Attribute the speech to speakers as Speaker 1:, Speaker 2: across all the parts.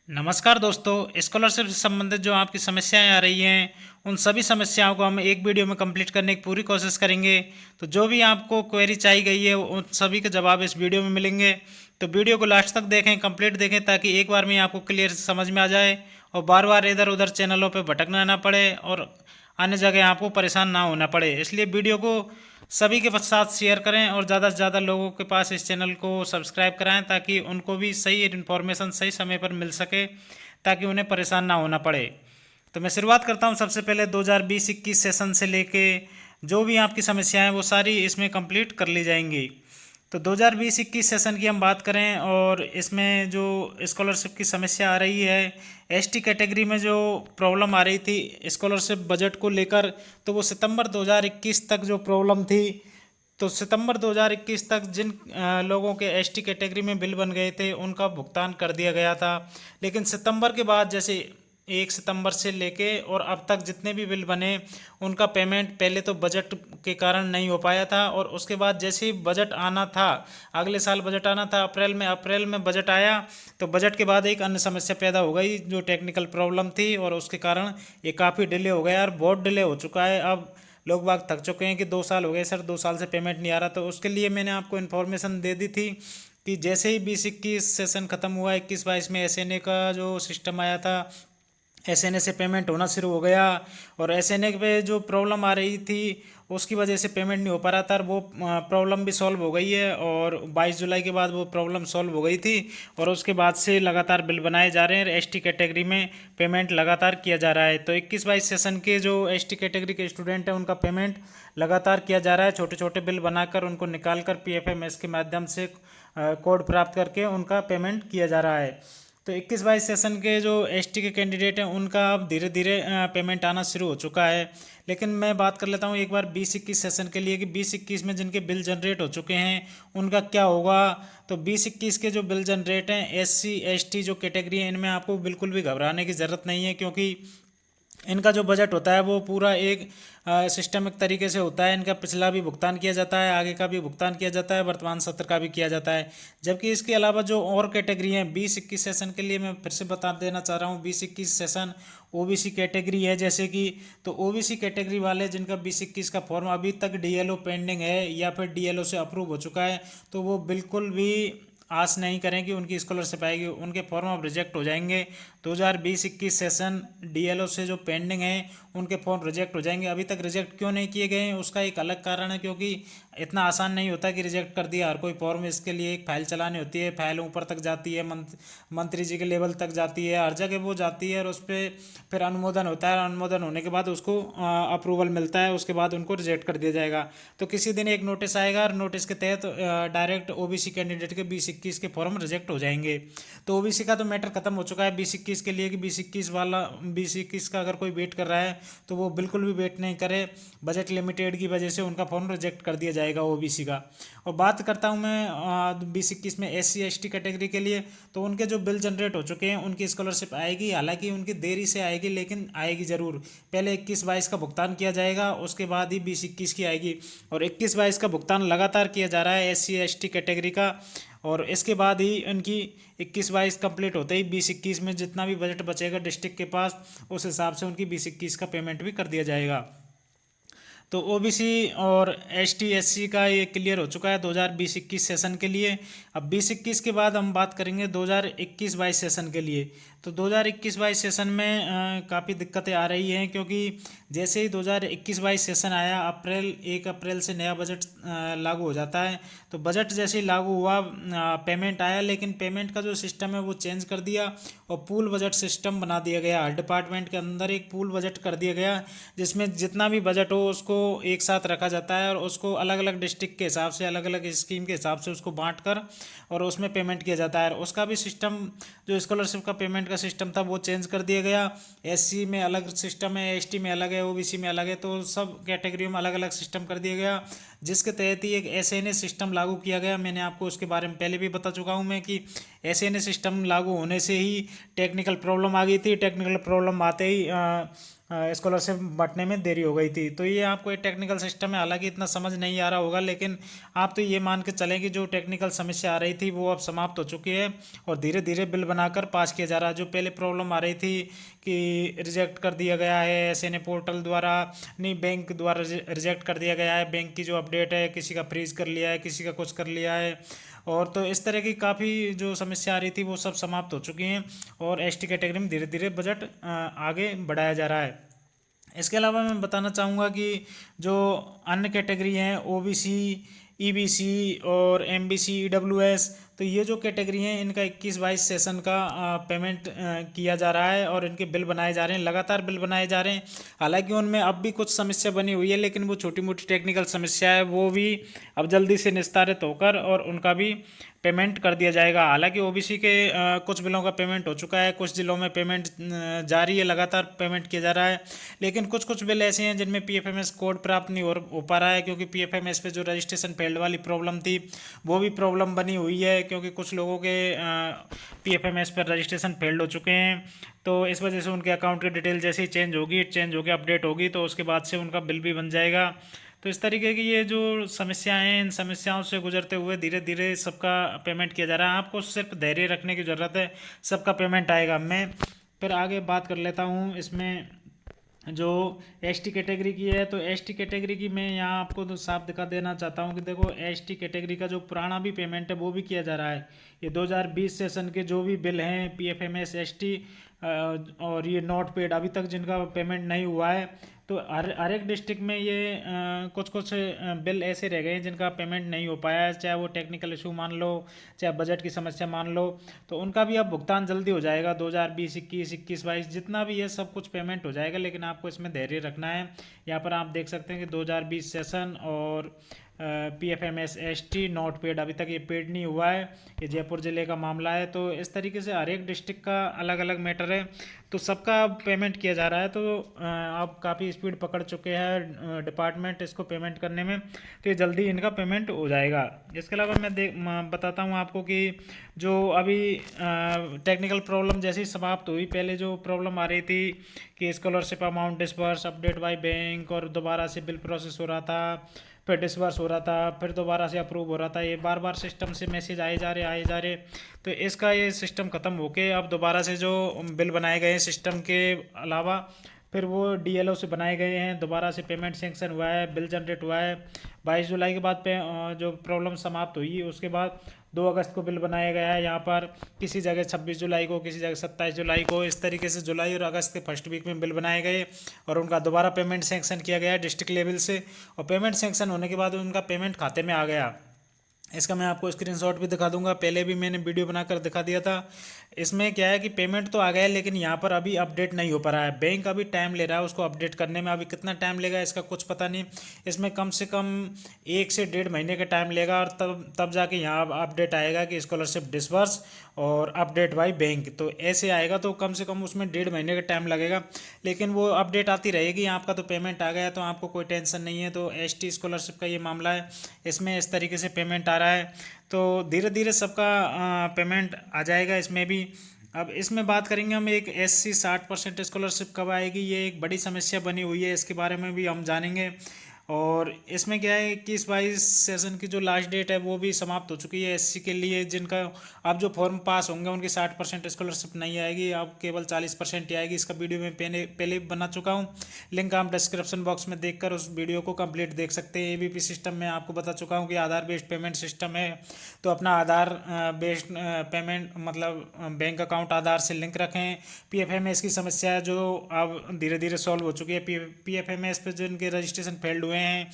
Speaker 1: नमस्कार दोस्तों, स्कॉलरशिप से संबंधित जो आपकी समस्याएं आ रही हैं उन सभी समस्याओं को हम एक वीडियो में कंप्लीट करने की पूरी कोशिश करेंगे। तो जो भी आपको क्वेरी चाहिए गई है उन सभी के जवाब इस वीडियो में मिलेंगे। तो वीडियो को लास्ट तक देखें, कंप्लीट देखें, ताकि एक बार में आपको क्लियर समझ में आ जाए और बार बार इधर उधर चैनलों पर भटकना ना पड़े और अन्य जगह आपको परेशान ना होना पड़े। इसलिए वीडियो को सभी के साथ शेयर करें और ज़्यादा से ज़्यादा लोगों के पास इस चैनल को सब्सक्राइब कराएं, ताकि उनको भी सही इन्फॉर्मेशन सही समय पर मिल सके, ताकि उन्हें परेशान ना होना पड़े। तो मैं शुरुआत करता हूं। सबसे पहले 2020-21 सेशन से लेके जो भी आपकी समस्याएं हैं वो सारी इसमें कंप्लीट कर ली जाएंगी। तो 2020-21 सेशन की हम बात करें और इसमें जो स्कॉलरशिप की समस्या आ रही है, एसटी कैटेगरी में जो प्रॉब्लम आ रही थी स्कॉलरशिप बजट को लेकर, तो वो सितंबर 2021 तक जो प्रॉब्लम थी। तो सितंबर 2021 तक जिन लोगों के एसटी कैटेगरी में बिल बन गए थे उनका भुगतान कर दिया गया था। लेकिन सितंबर के बाद जैसे 1 सितंबर से लेके और अब तक जितने भी बिल बने उनका पेमेंट पहले तो बजट के कारण नहीं हो पाया था, और उसके बाद जैसे ही बजट आना था, अगले साल बजट आना था अप्रैल में बजट आया, तो बजट के बाद एक अन्य समस्या पैदा हो गई जो टेक्निकल प्रॉब्लम थी, और उसके कारण ये काफ़ी डिले हो गया और बहुत डिले हो चुका है। अब लोग बाग थक चुके हैं कि 2 साल हो गए सर, 2 साल से पेमेंट नहीं आ रहा। तो उसके लिए मैंने आपको इन्फॉर्मेशन दे दी थी कि जैसे ही 20-21 सेशन ख़त्म हुआ, 21-22 में एसएनए का जो सिस्टम आया था, एसएनए से पेमेंट होना शुरू हो गया। और एसएनए पे जो प्रॉब्लम आ रही थी उसकी वजह से पेमेंट नहीं हो पा रहा था, और वो प्रॉब्लम भी सॉल्व हो गई है, और 22 जुलाई के बाद वो प्रॉब्लम सॉल्व हो गई थी। और उसके बाद से लगातार बिल बनाए जा रहे हैं, एसटी कैटेगरी में पेमेंट लगातार किया जा रहा है। तो 21-22 सेशन के जो एसटी कैटेगरी के स्टूडेंट हैं उनका पेमेंट लगातार किया जा रहा है। छोटे छोटे बिल बनाकर उनको निकाल कर पीएफएमएस के माध्यम से कोड प्राप्त करके उनका पेमेंट किया जा रहा है। तो 21-22 सेशन के जो एसटी के कैंडिडेट हैं उनका अब धीरे धीरे पेमेंट आना शुरू हो चुका है। लेकिन मैं बात कर लेता हूँ एक बार 20-21 सेशन के लिए कि 20-21 में जिनके बिल जनरेट हो चुके हैं उनका क्या होगा। तो 20-21 के जो बिल जनरेट हैं एससी एसटी जो कैटेगरी है, इनमें आपको बिल्कुल भी घबराने की ज़रूरत नहीं है, क्योंकि इनका जो बजट होता है वो पूरा एक सिस्टमिक तरीके से होता है। इनका पिछला भी भुगतान किया जाता है, आगे का भी भुगतान किया जाता है, वर्तमान सत्र का भी किया जाता है। जबकि इसके अलावा जो और कैटेगरी हैं 20-21 सेशन के लिए, मैं फिर से बता देना चाह रहा हूँ, 20-21 सेशन ओबीसी कैटेगरी है जैसे कि। तो ओबीसी कैटेगरी वाले जिनका 20-21 का फॉर्म अभी तक डीएलओ पेंडिंग है या फिर डीएलओ से अप्रूव हो चुका है, तो वो बिल्कुल भी आस नहीं करें कि उनकी स्कॉलरशिप आएगी, उनके फॉर्म अब रिजेक्ट हो जाएंगे। 2020-21 सेशन डीएलओ से जो पेंडिंग है उनके फॉर्म रिजेक्ट हो जाएंगे। अभी तक रिजेक्ट क्यों नहीं किए गए हैं उसका एक अलग कारण है, क्योंकि इतना आसान नहीं होता कि रिजेक्ट कर दिया हर कोई फॉर्म। इसके लिए एक फाइल चलानी होती है, फाइल ऊपर तक जाती है, मंत्री जी के लेवल तक जाती है, हर जगह वो जाती है, और उस पर फिर अनुमोदन होता है। अनुमोदन होने के बाद उसको अप्रूवल मिलता है, उसके बाद उनको रिजेक्ट कर दिया जाएगा। तो किसी दिन एक नोटिस आएगा और नोटिस के तहत डायरेक्ट ओबीसी कैंडिडेट के 20-21 के फॉर्म रिजेक्ट हो जाएंगे। तो ओबीसी का तो मैटर खत्म हो चुका है 20-21 के लिए कि 20-21 वाला 20-21 का अगर कोई वेट कर रहा है तो वो बिल्कुल भी वेट नहीं करे। बजट लिमिटेड की वजह से उनका फॉर्म रिजेक्ट कर दिया जाएगा ओबीसी का। और बात करता हूँ मैं 20-21 में एससी एसटी कैटेगरी के लिए, तो उनके जो बिल जनरेट हो चुके हैं उनकी स्कॉलरशिप आएगी, हालांकि उनकी देरी से आएगी लेकिन आएगी ज़रूर। पहले 21-22 का भुगतान किया जाएगा, उसके बाद ही 20-21 की आएगी। और 21-22 का भुगतान लगातार किया जा रहा है एससी एसटी कैटेगरी का, और इसके बाद ही इनकी 21-22 कंप्लीट होते ही 20-21 में जितना भी बजट बचेगा डिस्ट्रिक्ट के पास, उस हिसाब से उनकी 20-21 का पेमेंट भी कर दिया जाएगा। तो ओबीसी और एसटी एससी का ये क्लियर हो चुका है 2020-21 सेशन के लिए। अब 20-21 के बाद हम बात करेंगे 2021-22 सेशन के लिए। तो 2021-22 सेशन में काफ़ी दिक्कतें आ रही हैं, क्योंकि जैसे ही 2021-22 सेशन आया, 1 अप्रैल से नया बजट लागू हो जाता है। तो बजट जैसे ही लागू हुआ पेमेंट आया, लेकिन पेमेंट का जो सिस्टम है वो चेंज कर दिया और पूल बजट सिस्टम बना दिया गया। हर डिपार्टमेंट के अंदर एक पूल बजट कर दिया गया, जिसमें जितना भी बजट हो उसको एक साथ रखा जाता है और उसको अलग अलग डिस्ट्रिक्ट के हिसाब से, अलग अलग स्कीम के हिसाब से उसको बांट कर और उसमें पेमेंट किया जाता है। और उसका भी सिस्टम, जो स्कॉलरशिप का पेमेंट का सिस्टम था वो चेंज कर दिया गया। एससी में अलग सिस्टम है, एसटी में अलग है, ओबीसी में अलग है, तो सब कैटेगरियों में अलग अलग सिस्टम कर दिया गया, जिसके तहत ही एक एसएनए सिस्टम लागू किया गया। मैंने आपको उसके बारे में पहले भी बता चुका हूँ मैं कि एसएनए सिस्टम लागू होने से ही टेक्निकल प्रॉब्लम आ गई थी। टेक्निकल प्रॉब्लम आते ही स्कॉलरशिप बांटने में देरी हो गई थी। तो ये आपको एक टेक्निकल सिस्टम है, हालांकि इतना समझ नहीं आ रहा होगा, लेकिन आप तो ये मान के चलें कि जो टेक्निकल समस्या आ रही थी वो अब समाप्त हो चुकी है और धीरे धीरे बिल बनाकर पास किया जा रहा है। जो पहले प्रॉब्लम आ रही थी कि रिजेक्ट कर दिया गया है SNA पोर्टल द्वारा, नहीं बैंक द्वारा रिजेक्ट कर दिया गया है, बैंक की जो अपडेट है किसी का फ्रीज कर लिया है, किसी का कुछ कर लिया है, और तो इस तरह की काफ़ी जो समस्या आ रही थी वो सब समाप्त हो चुकी हैं और ST कैटेगरी में धीरे धीरे बजट आगे बढ़ाया जा रहा है। इसके अलावा मैं बताना चाहूँगा कि जो अन्य कैटेगरी हैं OBC, EBC और MBC, EWS, तो ये जो कैटेगरी हैं इनका 21-22 सेशन का पेमेंट किया जा रहा है और इनके बिल बनाए जा रहे हैं, लगातार बिल बनाए जा रहे हैं। हालांकि उनमें अब भी कुछ समस्या बनी हुई है, लेकिन वो छोटी मोटी टेक्निकल समस्या है, वो भी अब जल्दी से निस्तारित होकर और उनका भी पेमेंट कर दिया जाएगा। हालांकि OBC के कुछ बिलों का पेमेंट हो चुका है, कुछ जिलों में पेमेंट जारी है, लगातार पेमेंट किया जा रहा है, लेकिन कुछ कुछ बिल ऐसे हैं जिनमें PFMS कोड प्राप्त नहीं हो पा रहा है, क्योंकि PFMS पे जो रजिस्ट्रेशन फेल्ड वाली प्रॉब्लम थी वो भी प्रॉब्लम बनी हुई है, क्योंकि कुछ लोगों के PFMS पर रजिस्ट्रेशन फेल्ड हो चुके हैं। तो इस वजह से उनके अकाउंट की डिटेल जैसे ही चेंज होगी अपडेट होगी तो उसके बाद से उनका बिल भी बन जाएगा। तो इस तरीके की ये जो समस्याएं हैं, इन समस्याओं से गुजरते हुए धीरे धीरे सबका पेमेंट किया जा रहा है। आपको सिर्फ धैर्य रखने की ज़रूरत है, सबका पेमेंट आएगा। मैं फिर आगे बात कर लेता हूँ इसमें जो ST कैटेगरी की है। तो ST कैटेगरी की मैं यहाँ आपको तो साफ दिखा देना चाहता हूँ कि देखो ST कैटेगरी का जो पुराना भी पेमेंट है वो भी किया जा रहा है। ये 2020 सेशन के जो भी बिल हैं PFMS ST और ये नॉट पेड अभी तक जिनका पेमेंट नहीं हुआ है, तो हर एक डिस्ट्रिक्ट में ये कुछ कुछ बिल ऐसे रह गए हैं जिनका पेमेंट नहीं हो पाया है, चाहे वो टेक्निकल इशू मान लो, चाहे बजट की समस्या मान लो, तो उनका भी अब भुगतान जल्दी हो जाएगा। 2020, 21, 21-22 जितना भी है सब कुछ पेमेंट हो जाएगा, लेकिन आपको इसमें धैर्य रखना है। यहाँ पर आप देख सकते हैं कि 2020 सेशन और PFMS ST नॉट पेड, अभी तक ये पेड नहीं हुआ है, ये जयपुर ज़िले का मामला है। तो इस तरीके से हर एक डिस्ट्रिक्ट का अलग अलग मैटर है, तो सबका पेमेंट किया जा रहा है। तो आप काफ़ी स्पीड पकड़ चुके हैं डिपार्टमेंट इसको पेमेंट करने में, तो ये जल्दी इनका पेमेंट हो जाएगा। इसके अलावा मैं बताता हूँ आपको कि जो अभी टेक्निकल प्रॉब्लम जैसी समाप्त हुई, पहले जो प्रॉब्लम आ रही थी कि scholarship amount disburse update by bank और दोबारा से बिल प्रोसेस हो रहा था, फिर डिसबर्स हो रहा था, फिर दोबारा से अप्रूव हो रहा था, ये बार बार सिस्टम से मैसेज आए जा रहे। तो इसका ये सिस्टम ख़त्म होके अब दोबारा से जो बिल बनाए गए हैं सिस्टम के अलावा, फिर वो DLO से बनाए गए हैं, दोबारा से पेमेंट सेंक्शन हुआ है, बिल जनरेट हुआ है। 22 जुलाई के बाद जो प्रॉब्लम समाप्त हुई उसके बाद 2 अगस्त को बिल बनाया गया है। यहाँ पर किसी जगह 26 जुलाई को, किसी जगह 27 जुलाई को, इस तरीके से जुलाई और अगस्त के फर्स्ट वीक में बिल बनाए गए और उनका दोबारा पेमेंट सेंक्शन किया गया डिस्ट्रिक्ट लेवल से, और पेमेंट सेंक्शन होने के बाद उनका पेमेंट खाते में आ गया। इसका मैं आपको स्क्रीनशॉट भी दिखा दूंगा, पहले भी मैंने वीडियो बनाकर दिखा दिया था। इसमें क्या है कि पेमेंट तो आ गया है, लेकिन यहाँ पर अभी अपडेट नहीं हो पा रहा है, बैंक अभी टाइम ले रहा है उसको अपडेट करने में। अभी कितना टाइम लेगा इसका कुछ पता नहीं, इसमें कम से कम 1 से 1.5 महीने का टाइम लेगा और तब जाके यहाँ अपडेट आएगा कि स्कॉलरशिप डिसबर्स और अपडेट बाई बैंक, तो ऐसे आएगा। तो कम से कम उसमें 1.5 महीने का टाइम लगेगा, लेकिन वो अपडेट आती रहेगी। आपका तो पेमेंट आ गया तो आपको कोई टेंशन नहीं है। तो ST स्कॉलरशिप का ये मामला है, इसमें इस तरीके से पेमेंट आ रहा है, तो धीरे धीरे सबका पेमेंट आ जाएगा इसमें भी। अब इसमें बात करेंगे हम एक SC 60% स्कॉलरशिप कब आएगी, ये एक बड़ी समस्या बनी हुई है, इसके बारे में भी हम जानेंगे। और इसमें क्या है, 21-22 सेशन की जो लास्ट डेट है वो भी समाप्त हो चुकी है SC के लिए। जिनका अब जो फॉर्म पास होंगे उनकी 60% स्कॉलरशिप नहीं आएगी, अब केवल 40% ही आएगी। इसका वीडियो मैं पहले बना चुका हूँ, लिंक आप डिस्क्रिप्शन बॉक्स में देखकर उस वीडियो को कंप्लीट देख सकते हैं। ABP सिस्टम में आपको बता चुका हूँ कि आधार बेस्ड पेमेंट सिस्टम है, तो अपना आधार बेस्ड पेमेंट मतलब बैंक अकाउंट आधार से लिंक रखें। PFMS की समस्या है जो अब धीरे धीरे सॉल्व हो चुकी है। PFMS पे जिनके रजिस्ट्रेशन फेल्ड हुए हैं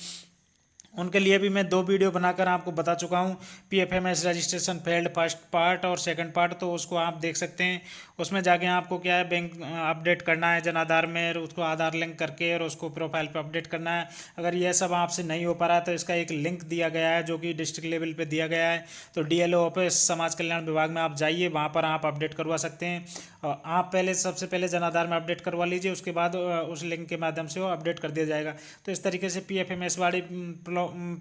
Speaker 1: उनके लिए भी मैं 2 वीडियो बनाकर आपको बता चुका हूँ। PFMS registration failed first part और सेकंड पार्ट, तो उसको आप देख सकते हैं। उसमें जाके आपको क्या है, बैंक अपडेट करना है जन आधार में, उसको आधार लिंक करके और उसको प्रोफाइल पे अपडेट करना है। अगर ये सब आपसे नहीं हो पा रहा है तो इसका एक लिंक दिया गया है जो कि डिस्ट्रिक्ट लेवल पे दिया गया है। तो DLO ऑफिस समाज कल्याण विभाग में आप जाइए, वहाँ पर आप अपडेट करवा सकते हैं। आप सबसे पहले जन आधार में अपडेट करवा लीजिए, उसके बाद उस लिंक के माध्यम से वो अपडेट कर दिया जाएगा। तो इस तरीके से PFMS वाली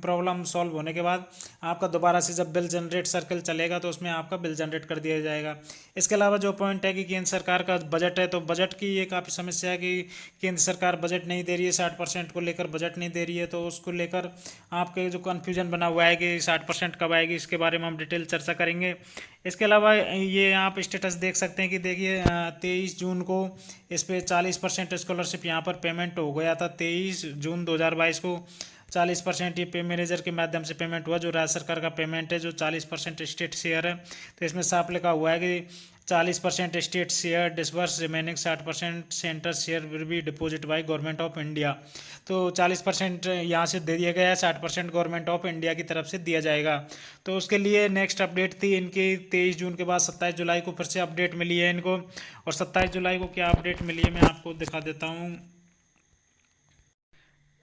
Speaker 1: प्रॉब्लम सॉल्व होने के बाद आपका दोबारा से जब बिल जनरेट सर्कल चलेगा तो उसमें आपका बिल जनरेट कर दिया जाएगा। इसके अलावा जो पॉइंट है कि केंद्र सरकार का बजट है, तो बजट की ये काफ़ी समस्या है कि केंद्र सरकार बजट नहीं दे रही है, 60% को लेकर बजट नहीं दे रही है। तो उसको लेकर आपके जो कन्फ्यूजन बना हुआ है कि 60% कब आएगी, इसके बारे में हम डिटेल चर्चा करेंगे। इसके अलावा ये आप स्टेटस देख सकते हैं कि देखिए 23 जून को इस पर 40% स्कॉलरशिप यहाँ पर पेमेंट हो गया था। 23 जून 2022 को 40% ये पे मैनेजर के माध्यम से पेमेंट हुआ, जो राज्य सरकार का पेमेंट है, जो 40% स्टेट शेयर है। तो इसमें साफ लिखा हुआ है कि 40% state share disburse, remaining 60% centre share will be deposit by government of India. तो 40% यहाँ से दे दिया गया है, 60% गवर्नमेंट ऑफ इंडिया की तरफ से दिया जाएगा। तो उसके लिए नेक्स्ट अपडेट थी इनकी 23 जून के बाद 27 जुलाई को फिर से अपडेट मिली है इनको। और 27 जुलाई को क्या अपडेट मिली है मैं आपको दिखा देता हूँ।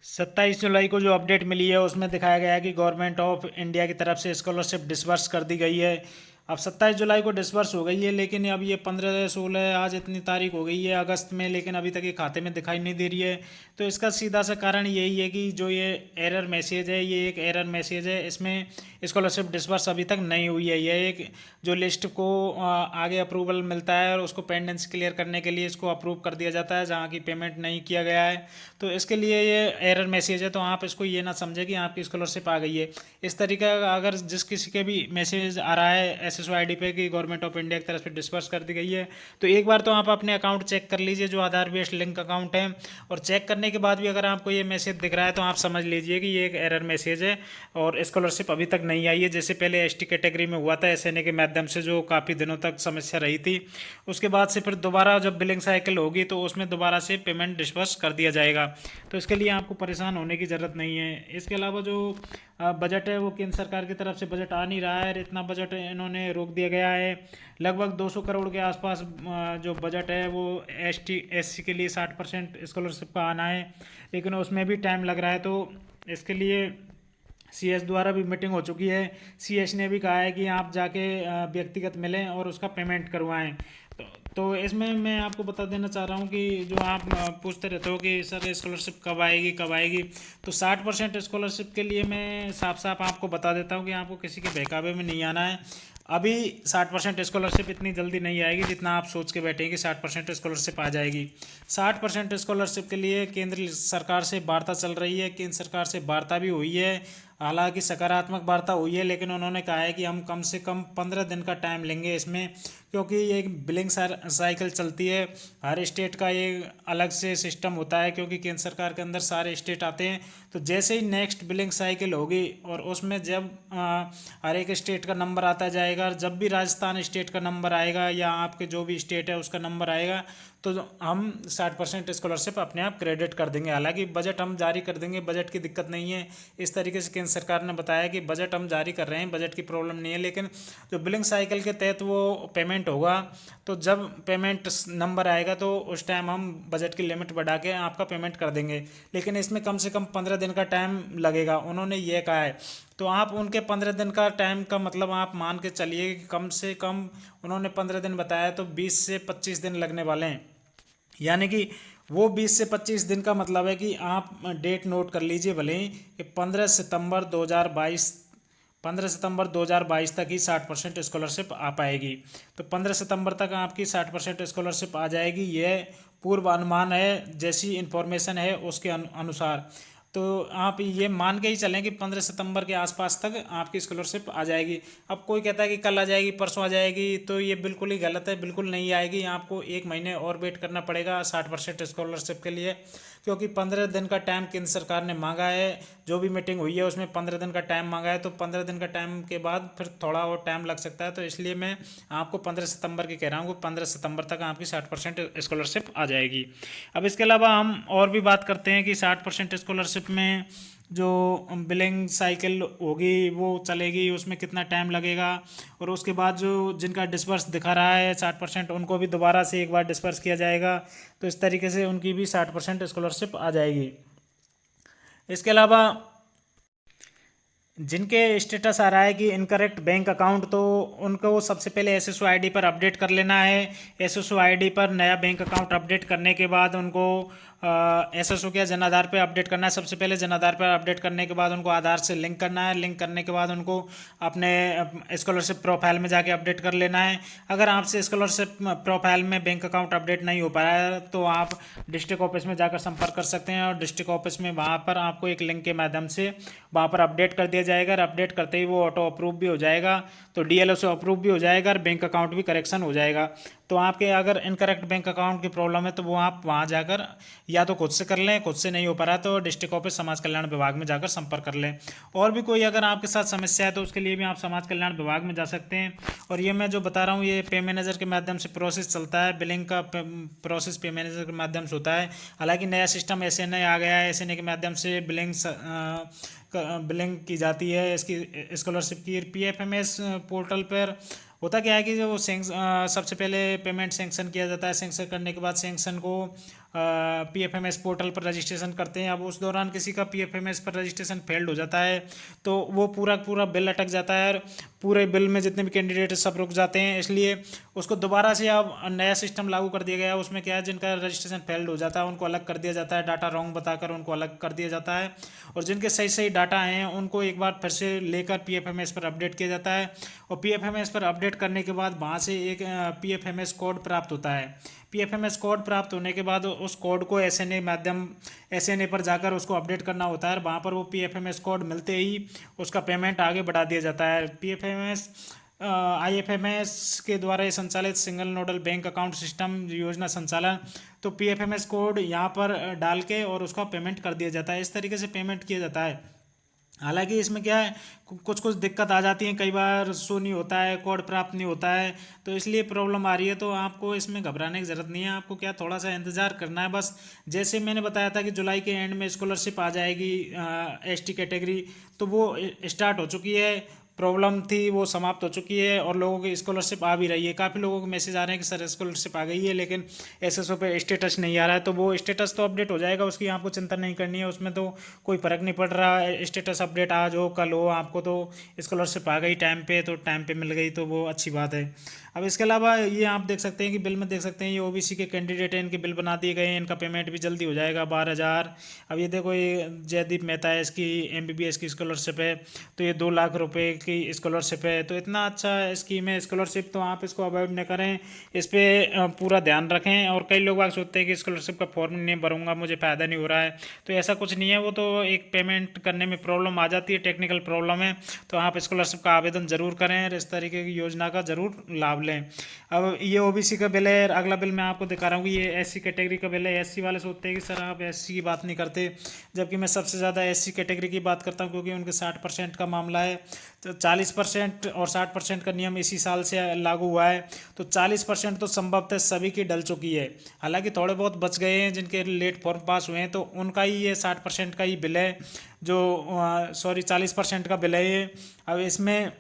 Speaker 1: 27 जुलाई को जो अपडेट मिली है उसमें दिखाया गया है कि गवर्नमेंट ऑफ इंडिया की तरफ से स्कॉलरशिप डिसबर्स कर दी गई है। अब 27 जुलाई को डिसबर्स हो गई है, लेकिन अब ये 15, 16 आज इतनी तारीख हो गई है अगस्त में, लेकिन अभी तक ये खाते में दिखाई नहीं दे रही है। तो इसका सीधा सा कारण यही है कि जो ये एरर मैसेज है, ये एक एरर मैसेज है, इसमें स्कॉलरशिप डिसबर्स अभी तक नहीं हुई है। यह एक जो लिस्ट को आगे अप्रूवल मिलता है और उसको पेंडेंस क्लियर करने के लिए इसको अप्रूव कर दिया जाता है जहाँ की पेमेंट नहीं किया गया है। तो इसके लिए ये एरर मैसेज है, तो आप इसको ये ना समझे कि आपकी स्कॉलरशिप आ गई है। इस तरीके का अगर जिस किसी के भी मैसेज आ रहा है SSO ID पे कि गवर्नमेंट ऑफ इंडिया की तरफ से डिस्पर्स कर दी गई है, तो एक बार तो आप अपने अकाउंट चेक कर लीजिए जो आधार बेस्ड लिंक अकाउंट है। और चेक करने के बाद भी अगर आपको ये मैसेज दिख रहा है तो आप समझ लीजिए कि ये एक एरर मैसेज है और स्कॉलरशिप अभी तक नहीं आई है। जैसे पहले ST कैटेगरी में हुआ था SNA के माध्यम से, जो काफ़ी दिनों तक समस्या रही थी। उसके बाद से फिर दोबारा जब बिलिंग साइकिल होगी तो उसमें दोबारा से पेमेंट डिस्पर्स कर दिया जाएगा। तो इसके लिए आपको परेशान होने की ज़रूरत नहीं है। इसके अलावा जो बजट है वो केंद्र सरकार की तरफ से बजट आ नहीं रहा है, इतना बजट इन्होंने रोक दिया गया है। लगभग 200 करोड़ के आसपास जो बजट है वो ST SC के लिए 60% स्कॉलरशिप का आना है, लेकिन उसमें भी टाइम लग रहा है। तो इसके लिए CS द्वारा भी मीटिंग हो चुकी है। CS ने भी कहा है कि आप जाके व्यक्तिगत मिलें और उसका पेमेंट करवाएं। तो इसमें मैं आपको बता देना चाह रहा हूँ कि जो आप पूछते रहते हो कि सर स्कॉलरशिप कब आएगी कब आएगी, तो 60% स्कॉलरशिप के लिए मैं साफ साफ आपको बता देता हूँ कि आपको किसी के बहकावे में नहीं आना है। अभी 60% स्कॉलरशिप इतनी जल्दी नहीं आएगी जितना आप सोच के बैठे कि 60% स्कॉलरशिप आ जाएगी। 60% स्कॉलरशिप के लिए केंद्र सरकार से वार्ता चल रही है, केंद्र सरकार से वार्ता भी हुई है, हालांकि सकारात्मक वार्ता हुई है, लेकिन उन्होंने कहा है कि हम कम से कम 15 दिन का टाइम लेंगे इसमें, क्योंकि ये एक बिलिंग साइकिल चलती है। हर स्टेट का ये अलग से सिस्टम होता है, क्योंकि केंद्र सरकार के अंदर सारे स्टेट आते हैं। तो जैसे ही नेक्स्ट बिलिंग साइकिल होगी और उसमें जब हर एक स्टेट का नंबर आता जाएगा, जब भी राजस्थान स्टेट का नंबर आएगा या आपके जो भी स्टेट है उसका नंबर आएगा, तो हम 60% स्कॉलरशिप अपने आप क्रेडिट कर देंगे। हालांकि बजट हम जारी कर देंगे, बजट की दिक्कत नहीं है। इस तरीके से केंद्र सरकार ने बताया कि बजट हम जारी कर रहे हैं, बजट की प्रॉब्लम नहीं है, लेकिन जो बिलिंग साइकिल के तहत वो पेमेंट होगा, तो जब पेमेंट नंबर आएगा तो उस टाइम हम बजट की लिमिट बढ़ा के आपका पेमेंट कर देंगे। लेकिन इसमें कम से कम 15 दिन का टाइम लगेगा, उन्होंने ये कहा है। तो आप उनके 15 दिन का टाइम का मतलब आप मान के चलिए कि कम से कम उन्होंने 15 दिन बताया, तो 20 से 25 दिन लगने वाले हैं। यानी कि वो 20 से 25 दिन का मतलब है कि आप डेट नोट कर लीजिए भले ही कि 15 सितंबर 2022 तक ही 60% स्कॉलरशिप आ पाएगी। तो 15 सितंबर तक आपकी 60% स्कॉलरशिप आ जाएगी। यह पूर्व अनुमान है, जैसी इन्फॉर्मेशन है उसके अनुसार। तो आप ये मान के ही चलें कि 15 सितंबर के आसपास तक आपकी स्कॉलरशिप आ जाएगी। अब कोई कहता है कि कल आ जाएगी, परसों आ जाएगी, तो ये बिल्कुल ही गलत है, बिल्कुल नहीं आएगी। आपको 1 महीने और वेट करना पड़ेगा 60% स्कॉलरशिप के लिए, क्योंकि 15 दिन का टाइम केंद्र सरकार ने मांगा है। जो भी मीटिंग हुई है उसमें 15 दिन का टाइम मांगा है, तो 15 दिन का टाइम के बाद फिर थोड़ा और टाइम लग सकता है। तो इसलिए मैं आपको 15 सितंबर की कह रहा हूँ कि 15 सितंबर तक आपकी 60% स्कॉलरशिप आ जाएगी। अब इसके अलावा हम और भी बात करते हैं कि 60% स्कॉलरशिप में जो बिलिंग साइकिल होगी वो चलेगी, उसमें कितना टाइम लगेगा, और उसके बाद जो जिनका डिस्पर्स दिखा रहा है 60% उनको भी दोबारा से एक बार डिस्पर्स किया जाएगा। तो इस तरीके से उनकी भी 60% स्कॉलरशिप आ जाएगी। इसके अलावा जिनके स्टेटस आ रहा है कि इनकरेक्ट बैंक अकाउंट, तो उनको सबसे पहले SSO ID पर अपडेट कर लेना है। SSO ID पर नया बैंक अकाउंट अपडेट करने के बाद उनको SSO क्या जन आधार पे अपडेट करना है। सबसे पहले जन आधार पर अपडेट करने के बाद उनको आधार से लिंक करना है। लिंक करने के बाद उनको अपने स्कॉलरशिप प्रोफाइल में जाके अपडेट कर लेना है। अगर आपसे स्कॉलरशिप प्रोफाइल में बैंक अकाउंट अपडेट नहीं हो पाया तो आप डिस्ट्रिक्ट ऑफिस में जाकर संपर्क कर सकते हैं, और डिस्ट्रिक्ट ऑफिस में वहाँ पर आपको एक लिंक के माध्यम से वहाँ पर अपडेट कर दिया जाएगा। और अपडेट करते ही वो ऑटो अप्रूव भी हो जाएगा, तो DLO से अप्रूव भी हो जाएगा और बैंक अकाउंट भी करेक्शन हो जाएगा। तो आपके अगर इनकरेक्ट बैंक अकाउंट की प्रॉब्लम है तो वो आप वहाँ जाकर या तो खुद से कर लें, खुद से नहीं हो पा रहा तो डिस्ट्रिक्ट ऑफिस समाज कल्याण विभाग में जाकर संपर्क कर लें। और भी कोई अगर आपके साथ समस्या है तो उसके लिए भी आप समाज कल्याण विभाग में जा सकते हैं। और ये मैं जो बता रहा हूँ ये पे मैनेजर के माध्यम से प्रोसेस चलता है। बिलिंग का प्रोसेस पे मैनेजर के माध्यम से होता है। हालांकि नया सिस्टम SNA आ गया है। SNA के माध्यम से बिलिंग की जाती है इसकी स्कॉलरशिप की। PFMS पोर्टल पर होता क्या है कि जो सबसे पहले पेमेंट सेंक्शन किया जाता है। सेंक्शन करने के बाद सेंक्शन को PFMS पोर्टल पर रजिस्ट्रेशन करते हैं। अब उस दौरान किसी का PFMS पर रजिस्ट्रेशन फेल्ड हो जाता है तो वो पूरा बिल अटक जाता है, और पूरे बिल में जितने भी कैंडिडेट सब रुक जाते हैं। इसलिए उसको दोबारा से अब नया सिस्टम लागू कर दिया गया है। उसमें क्या है, जिनका रजिस्ट्रेशन फेल्ड हो जाता है उनको अलग कर दिया जाता है, डाटा रॉन्ग बताकर उनको अलग कर दिया जाता है, और जिनके सही सही डाटा हैं उनको एक बार फिर से लेकर PFMS पर अपडेट किया जाता है। और PFMS पर अपडेट करने के बाद वहाँ से एक PFMS कोड प्राप्त होता है। PFMS कोड प्राप्त होने के बाद उस कोड को SNA पर जाकर उसको अपडेट करना होता है। वहाँ पर वो PFMS कोड मिलते ही उसका पेमेंट आगे बढ़ा दिया जाता है। PFMS IFMS के द्वारा ये संचालित single nodal bank account system योजना संचालन, तो PFMS कोड यहाँ पर डाल के और उसका पेमेंट कर दिया जाता है। इस तरीके से पेमेंट किया जाता है। हालांकि इसमें क्या है, कुछ दिक्कत आ जाती है, कई बार शो नहीं होता है, कोड प्राप्त नहीं होता है, तो इसलिए प्रॉब्लम आ रही है। तो आपको इसमें घबराने की ज़रूरत नहीं है। आपको क्या थोड़ा सा इंतज़ार करना है बस। जैसे मैंने बताया था कि जुलाई के एंड में स्कॉलरशिप आ जाएगी ST कैटेगरी, तो वो स्टार्ट हो चुकी है। प्रॉब्लम थी वो समाप्त हो चुकी है और लोगों की स्कॉलरशिप आ भी रही है। काफ़ी लोगों के मैसेज आ रहे हैं कि सर स्कॉलरशिप आ गई है, लेकिन SSO पे स्टेटस नहीं आ रहा है। तो वो स्टेटस तो अपडेट हो जाएगा, उसकी आपको चिंता नहीं करनी है। उसमें तो कोई फ़र्क नहीं पड़ रहा है, स्टेटस अपडेट आज हो कल हो, आपको तो स्कॉलरशिप आ गई टाइम पे, तो टाइम पे मिल गई तो वो अच्छी बात है। अब इसके अलावा ये आप देख सकते हैं कि बिल में देख सकते हैं ये OBC के कैंडिडेट हैं, इनके बिल बना दिए गए हैं। इनका पेमेंट भी जल्दी हो जाएगा 12,000। अब ये देखो, ये जयदीप मेहता है, इसकी MBBS की स्कॉलरशिप है, तो ये 2 लाख रुपए की स्कॉलरशिप है। तो इतना अच्छा स्कीम है स्कॉलरशिप, तो आप इसको अवॉइड न करें, इस पर पूरा ध्यान रखें। और कई लोग बाग सोचते हैं कि स्कॉलरशिप का फॉर्म नहीं भरूंगा, मुझे फ़ायदा नहीं हो रहा है, तो ऐसा कुछ नहीं है। वो तो एक पेमेंट करने में प्रॉब्लम आ जाती है, टेक्निकल प्रॉब्लम है, तो आप स्कॉलरशिप का आवेदन जरूर करें और इस तरीके की योजना का जरूर लाभ लें। अब ये OBC का बिल है। अगला बिल मैं आपको दिखा रहा हूँ कि ये SC कैटेगरी का बिल है। SC वाले सोचते हैं कि सर आप SC की बात नहीं करते, जबकि मैं सबसे ज़्यादा SC कैटेगरी की बात करता हूँ, क्योंकि उनके 60% का मामला है। तो 40% और 60% का नियम इसी साल से लागू हुआ है, तो 40% तो संभवतः सभी की डल चुकी है। हालांकि थोड़े बहुत बच गए हैं जिनके लेट फॉर्म पास हुए हैं, तो उनका ही ये 60% का ही बिल है, जो 40% का बिल है ये। अब इसमें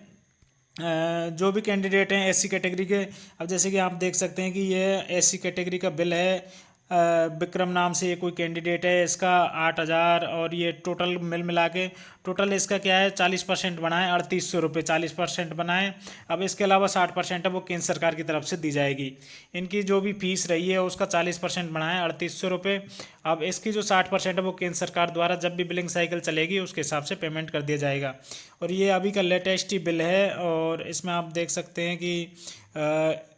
Speaker 1: जो भी कैंडिडेट हैं SC कैटेगरी के, अब जैसे कि आप देख सकते हैं कि ये SC कैटेगरी का बिल है। विक्रम नाम से ये कोई कैंडिडेट है, इसका 8,000, और ये टोटल मिला के टोटल इसका क्या है 40% बनाए 3,800 रुपये 40% बनाए। अब इसके अलावा 60% है वो केंद्र सरकार की तरफ से दी जाएगी। इनकी जो भी फीस रही है उसका 40% बनाए 3,800 रुपये। अब इसकी जो 60% है वो केंद्र सरकार द्वारा जब भी बिलिंग साइकिल चलेगी उसके हिसाब से पेमेंट कर दिया जाएगा। और ये अभी का लेटेस्ट ही बिल है, और इसमें आप देख सकते हैं कि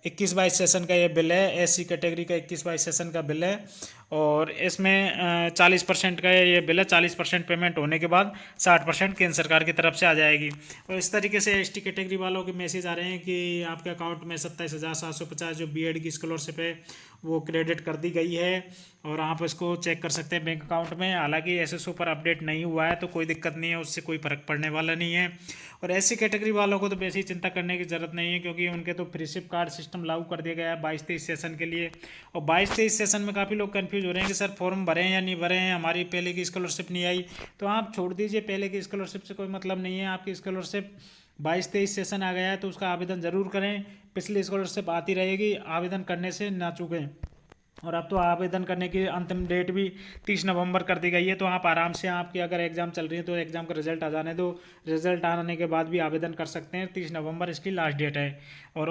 Speaker 1: 21-22 सेशन का ये बिल है। SC कैटेगरी का 21-22 सेशन का बिल है, और इसमें 40% का ये बिल है। 40% पेमेंट होने के बाद 60% केंद्र सरकार की तरफ से आ जाएगी। और इस तरीके से ST कैटेगरी वालों के मैसेज आ रहे हैं कि आपके अकाउंट में 27,750 जो BEd की स्कॉलरशिप है वो क्रेडिट कर दी गई है, और आप इसको चेक कर सकते हैं बैंक अकाउंट में। हालांकि SSO पर अपडेट नहीं हुआ है तो कोई दिक्कत नहीं है, उससे कोई फ़र्क पड़ने वाला नहीं है। और SC कैटेगरी वालों को तो वैसे चिंता करने की ज़रूरत नहीं है, क्योंकि उनके तो फ्री शिप कार्ड सिस्टम लागू कर दिया गया है 22-23 सेशन के लिए। और 22-23 सेशन में काफ़ी लोग कन्फ्यूज हो रहे हैं कि सर फॉर्म भरें या नहीं भरें, हमारी पहले की स्कॉलरशिप नहीं आई। तो आप छोड़ दीजिए, पहले की स्कॉलरशिप से कोई मतलब नहीं है। आपकी स्कॉलरशिप 22-23 सेशन आ गया है तो उसका आवेदन ज़रूर करें। पिछली स्कॉलरशिप आती रहेगी, आवेदन करने से ना चूकें। और अब तो आवेदन करने की अंतिम डेट भी 30 नवंबर कर दी गई है। तो आप आराम से, आपकी अगर एग्ज़ाम चल रही है तो एग्ज़ाम का रिजल्ट आ जाने दो, रिजल्ट आने के बाद भी आवेदन कर सकते हैं। 30 नवंबर इसकी लास्ट डेट है। और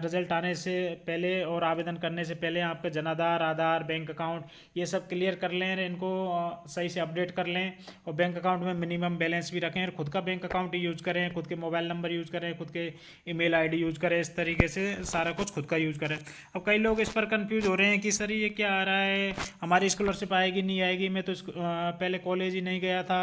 Speaker 1: रिजल्ट आने से पहले और आवेदन करने से पहले आपका जनाधार, आधार, बैंक अकाउंट ये सब क्लियर कर लें, इनको सही से अपडेट कर लें। और बैंक अकाउंट में मिनिमम बैलेंस भी रखें, और खुद का बैंक अकाउंट यूज़ करें, खुद के मोबाइल नंबर यूज़ करें, खुद के ईमेल आईडी यूज़ करें। इस तरीके से सारा कुछ खुद का यूज़ करें। अब कई लोग इस पर कंफ्यूज हो रहे हैं कि सर ये क्या आ रहा है, हमारी स्कॉलरशिप आएगी नहीं आएगी, मैं तो पहले कॉलेज ही नहीं गया था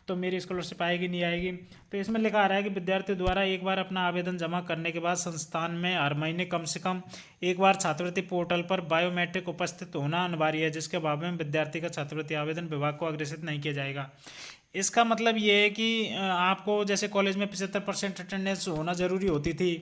Speaker 1: तो मेरी स्कॉलरशिप आएगी नहीं आएगी। तो इसमें लिखा आ रहा है कि विद्यार्थी द्वारा एक बार अपना आवेदन जमा करने के बाद संस्थान में हर महीने कम से कम एक बार छात्रवृत्ति पोर्टल पर बायोमेट्रिक उपस्थित होना अनिवार्य है, जिसके अभाव में विद्यार्थी का छात्रवृत्ति आवेदन विभाग को अग्रेसित नहीं किया जाएगा। इसका मतलब ये है कि आपको जैसे कॉलेज में 75% अटेंडेंस होना ज़रूरी होती थी,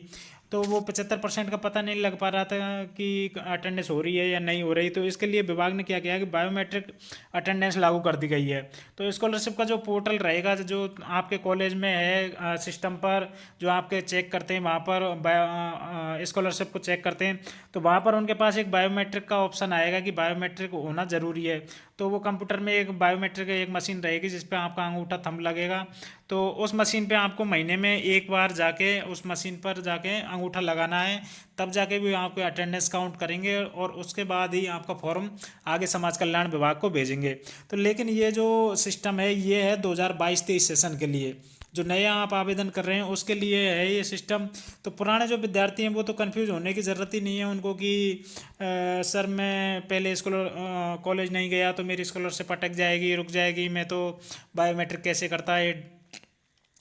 Speaker 1: तो वो 75% का पता नहीं लग पा रहा था कि अटेंडेंस हो रही है या नहीं हो रही। तो इसके लिए विभाग ने क्या किया कि बायोमेट्रिक अटेंडेंस लागू कर दी गई है। तो स्कॉलरशिप का जो पोर्टल रहेगा, जो आपके कॉलेज में है सिस्टम पर, जो आपके चेक करते हैं वहाँ पर स्कॉलरशिप को चेक करते हैं, तो वहाँ पर उनके पास एक बायोमेट्रिक का ऑप्शन आएगा कि बायोमेट्रिक होना ज़रूरी है। तो वो कंप्यूटर में एक बायोमेट्रिक एक मशीन रहेगी जिस पे आपका अंगूठा थंब लगेगा। तो उस मशीन पे आपको महीने में एक बार जाके उस मशीन पर जाके अंगूठा लगाना है, तब जाके भी आपको अटेंडेंस काउंट करेंगे और उसके बाद ही आपका फॉर्म आगे समाज कल्याण विभाग को भेजेंगे। तो लेकिन ये जो सिस्टम है ये है 2022-23 सेशन के लिए, जो नया आप आवेदन कर रहे हैं उसके लिए है ये सिस्टम। तो पुराने जो विद्यार्थी हैं वो तो कंफ्यूज होने की ज़रूरत ही नहीं है उनको कि सर मैं पहले कॉलेज नहीं गया तो मेरी स्कॉलरशिप अटक जाएगी, रुक जाएगी, मैं तो बायोमेट्रिक कैसे करता है।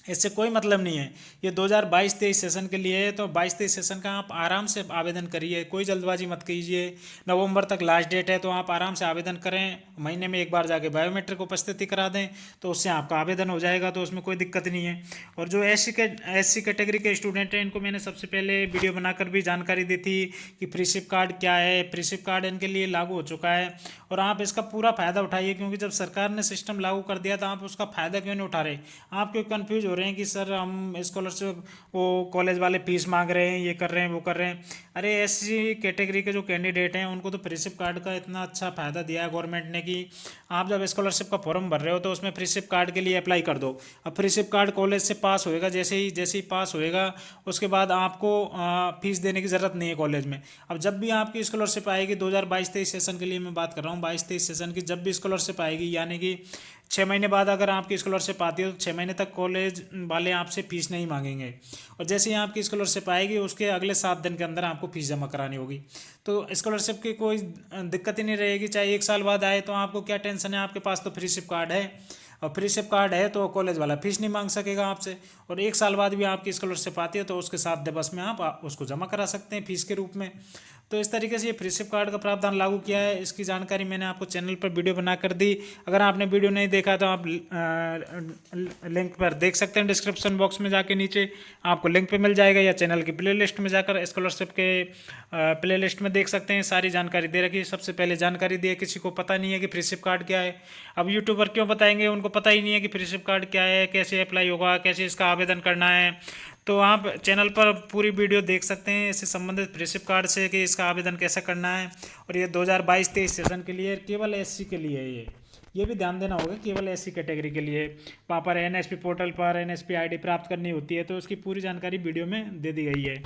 Speaker 1: इससे कोई मतलब नहीं है। ये 2022-23 सेशन के लिए है। तो 22-23 सेशन का आप आराम से आवेदन करिए, कोई जल्दबाजी मत कीजिए। नवंबर तक लास्ट डेट है, तो आप आराम से आवेदन करें। महीने में एक बार जाके बायोमेट्रिक उपस्थिति करा दें तो उससे आपका आवेदन हो जाएगा, तो उसमें कोई दिक्कत नहीं है। और जो एससी कैटेगरी के स्टूडेंट हैं इनको मैंने सबसे पहले वीडियो बनाकर भी जानकारी दी थी कि फ्रीशिप कार्ड क्या है। फ्रीशिप कार्ड इनके लिए लागू हो चुका है और आप इसका पूरा फ़ायदा उठाइए, क्योंकि जब सरकार ने सिस्टम लागू कर दिया तो आप उसका फ़ायदा क्यों नहीं उठा रहे। आप क्यों कन्फ्यूज हो रहे हैं कि सर हम स्कॉलरशिप, वो कॉलेज वाले फीस मांग रहे हैं, ये कर रहे हैं, वो कर रहे हैं। अरे एससी कैटेगरी के जो कैंडिडेट हैं उनको तो फ्रीशिप कार्ड का इतना अच्छा फ़ायदा दिया है गवर्नमेंट ने कि आप जब स्कॉलरशिप का फॉर्म भर रहे हो तो उसमें फ्रीशिप कार्ड के लिए अप्लाई कर दो। अब फ्रीशिप कार्ड कॉलेज से पास होएगा, जैसे ही पास होएगा उसके बाद आपको फीस देने की ज़रूरत नहीं है कॉलेज में। अब जब भी आपकी स्कॉलरशिप आएगी 2022-23 सेशन के लिए मैं बात कर रहा हूँ, 22-23 सेशन की जब भी स्कॉलरशिप आएगी, यानी कि 6 महीने बाद अगर आपकी स्कॉलरशिप आती है तो 6 महीने तक कॉलेज वाले आपसे फीस नहीं मांगेंगे। और जैसे ही आपकी स्कॉलरशिप आएगी उसके अगले 7 दिन के अंदर आपको फीस जमा करानी होगी। तो स्कॉलरशिप की कोई दिक्कत ही नहीं रहेगी, चाहे 1 साल बाद आए तो आपको क्या टेंशन है, आपके पास तो फ्रीशिप कार्ड है। और फ्रीशिप कार्ड है तो कॉलेज वाला फीस नहीं मांग सकेगा आपसे। और 1 साल बाद भी आपकी स्कॉलरशिप आती है तो उसके साथ बस में आप उसको जमा करा सकते हैं फीस के रूप में। तो इस तरीके से ये फ्रीशिप कार्ड का प्रावधान लागू किया है। इसकी जानकारी मैंने आपको चैनल पर वीडियो बना कर दी। अगर आपने वीडियो नहीं देखा तो आप लिंक पर देख सकते हैं, डिस्क्रिप्शन बॉक्स में जाके नीचे आपको लिंक पे मिल जाएगा, या चैनल की प्लेलिस्ट में जाकर स्कॉलरशिप के प्लेलिस्ट में देख सकते हैं। सारी जानकारी दे रखी है, सबसे पहले जानकारी दी है। किसी को पता नहीं है कि फ्रीशिप कार्ड क्या है। अब यूट्यूबर क्यों बताएंगे, उनको पता ही नहीं है कि फ्रीशिप कार्ड क्या है, कैसे अप्लाई होगा, कैसे इसका आवेदन करना है। तो आप चैनल पर पूरी वीडियो देख सकते हैं इससे संबंधित फ्रीशिप कार्ड से कि इसका आवेदन कैसे करना है। और ये 2022-23 सेशन के लिए केवल एससी के लिए है। ये भी ध्यान देना होगा, केवल एससी कैटेगरी के लिए। वहाँ पर एनएसपी पोर्टल पर एनएसपी आईडी प्राप्त करनी होती है, तो उसकी पूरी जानकारी वीडियो में दे दी गई है।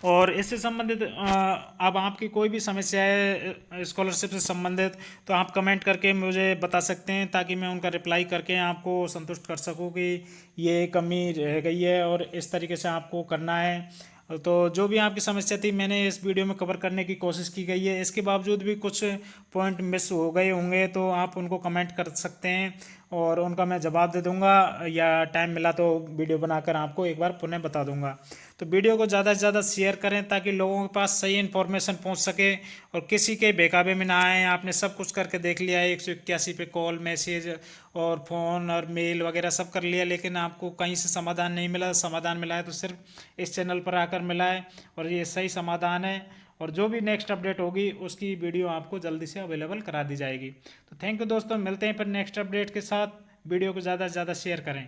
Speaker 1: और इससे संबंधित अब आपकी कोई भी समस्या है स्कॉलरशिप से संबंधित तो आप कमेंट करके मुझे बता सकते हैं, ताकि मैं उनका रिप्लाई करके आपको संतुष्ट कर सकूं कि ये कमी रह गई है और इस तरीके से आपको करना है। तो जो भी आपकी समस्या थी मैंने इस वीडियो में कवर करने की कोशिश की गई है। इसके बावजूद भी कुछ पॉइंट मिस हो गए होंगे तो आप उनको कमेंट कर सकते हैं और उनका मैं जवाब दे दूंगा, या टाइम मिला तो वीडियो बनाकर आपको एक बार पुनः बता दूंगा। तो वीडियो को ज़्यादा से ज़्यादा शेयर करें ताकि लोगों के पास सही इन्फॉर्मेशन पहुंच सके और किसी के बेकाबे में ना आए। आपने सब कुछ करके देख लिया है, 181 पे कॉल, मैसेज और फ़ोन और मेल वगैरह सब कर लिया, लेकिन आपको कहीं से समाधान नहीं मिला। समाधान मिला है तो सिर्फ इस चैनल पर आकर मिला है और ये सही समाधान है। और जो भी नेक्स्ट अपडेट होगी उसकी वीडियो आपको जल्दी से अवेलेबल करा दी जाएगी। तो थैंक यू दोस्तों, मिलते हैं फिर नेक्स्ट अपडेट के साथ। वीडियो को ज़्यादा से ज़्यादा शेयर करें।